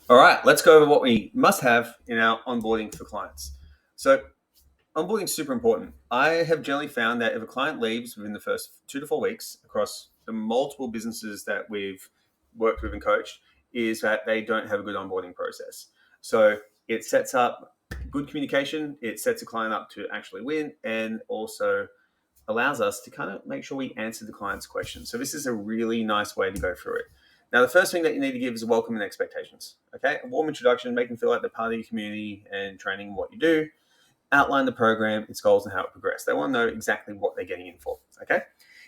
All right, let's go over what we must have in our onboarding for clients. So, onboarding is super important. I have generally found that if a client leaves within the first 2 to 4 weeks across the multiple businesses that we've worked with and coached, is that they don't have a good onboarding process. So, it sets up good communication, it sets a client up to actually win, and also allows us to kind of make sure we answer the client's questions. So this is a really nice way to go through it. Now, the first thing that you need to give is a welcome and expectations. Okay, a warm introduction, make them feel like they're part of your community and training what you do. Outline the program, its goals, and how it progressed. They want to know exactly what they're getting in for. Okay.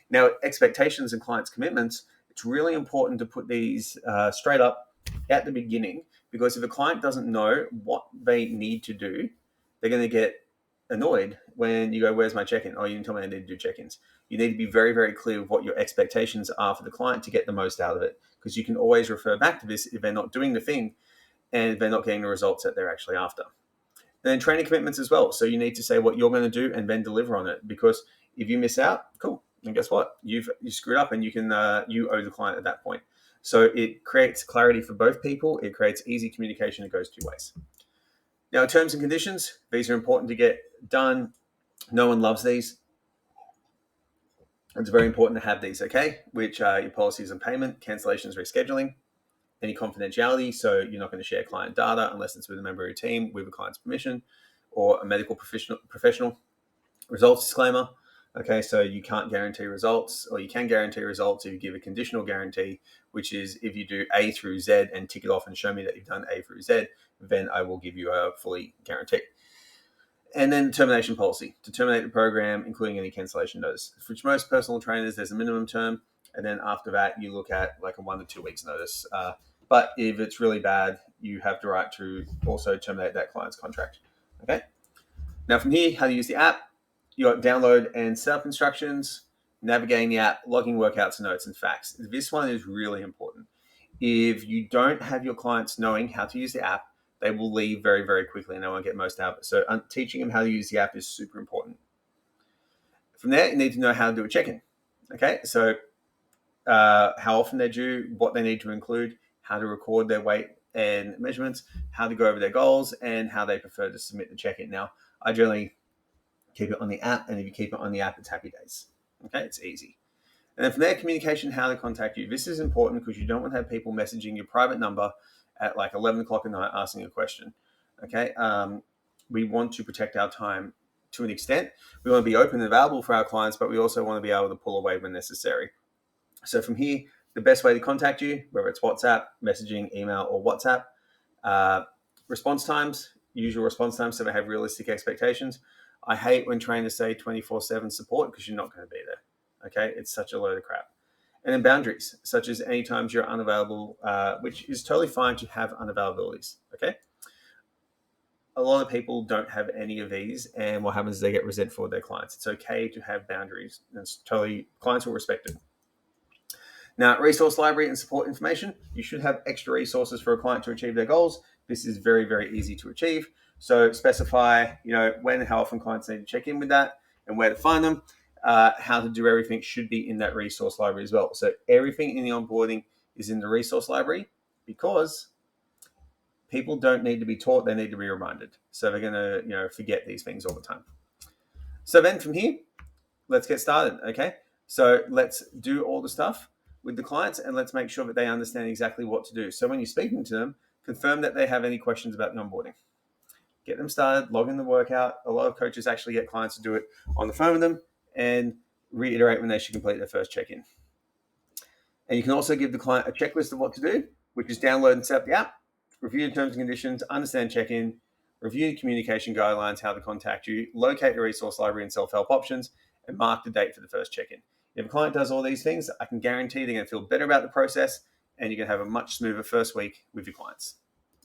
Now, expectations and clients' commitments. It's really important to put these straight up at the beginning, because if a client doesn't know what they need to do, they're going to get annoyed when you go, "Where's my check-in?" "Oh, you didn't tell me I need to do check-ins." You need to be very, very clear with what your expectations are for the client to get the most out of it, because you can always refer back to this if they're not doing the thing and they're not getting the results that they're actually after. And then training commitments as well. So you need to say what you're going to do and then deliver on it, because if you miss out, cool. And guess what? You screwed up, and you owe the client at that point. So it creates clarity for both people. It creates easy communication. It goes two ways. Now, terms and conditions, these are important to get done. No one loves these. It's very important to have these, okay? Which are your policies on payment, cancellations, rescheduling, any confidentiality. So you're not going to share client data unless it's with a member of your team with a client's permission, or a medical professional. Results disclaimer. Okay, so you can't guarantee results, or you can guarantee results if you give a conditional guarantee, which is if you do A through Z and tick it off and show me that you've done A through Z, then I will give you a fully guarantee. And then termination policy to terminate the program, including any cancellation notice. For most personal trainers, there's a minimum term, and then after that, you look at like a 1 to 2 weeks notice. But if it's really bad, you have the right to also terminate that client's contract. Okay. Now, from here, how to use the app. You got download and setup instructions, navigating the app, logging workouts, notes, and facts. This one is really important. If you don't have your clients knowing how to use the app, they will leave very, very quickly and they won't get most out of it. So teaching them how to use the app is super important. From there, you need to know how to do a check-in. Okay, so how often they're due, what they need to include, how to record their weight and measurements, how to go over their goals, and how they prefer to submit the check-in. Now, I generally keep it on the app, and if you keep it on the app, it's happy days. Okay, it's easy. And then from there, communication, how to contact you. This is important because you don't want to have people messaging your private number at like 11 o'clock at night asking a question. Okay, we want to protect our time to an extent. We want to be open and available for our clients, but we also want to be able to pull away when necessary. So from here, the best way to contact you, whether it's WhatsApp, messaging, email, or WhatsApp. Response times, usual response times, so they have realistic expectations. I hate when trainers say 24/7 support, because you're not going to be there. Okay, it's such a load of crap. And then boundaries, such as any times you're unavailable, which is totally fine to have unavailabilities. Okay, a lot of people don't have any of these, and what happens is they get resentful with their clients. It's okay to have boundaries. It's totally, clients will respect it. Now, resource library and support information. You should have extra resources for a client to achieve their goals. This is very, very easy to achieve. So specify, when, how often clients need to check in with that, and where to find them. How to do everything should be in that resource library as well. So everything in the onboarding is in the resource library, because people don't need to be taught; they need to be reminded. So they're going to, forget these things all the time. So then from here, let's get started. Okay. So let's do all the stuff with the clients, and let's make sure that they understand exactly what to do. So when you're speaking to them, confirm that they have any questions about the onboarding. Get them started, log in the workout. A lot of coaches actually get clients to do it on the phone with them and reiterate when they should complete their first check-in. And you can also give the client a checklist of what to do, which is download and set up the app, review the terms and conditions, understand check-in, review the communication guidelines, how to contact you, locate the resource library and self-help options, and mark the date for the first check-in. If a client does all these things, I can guarantee they're going to feel better about the process, and you're going to have a much smoother first week with your clients.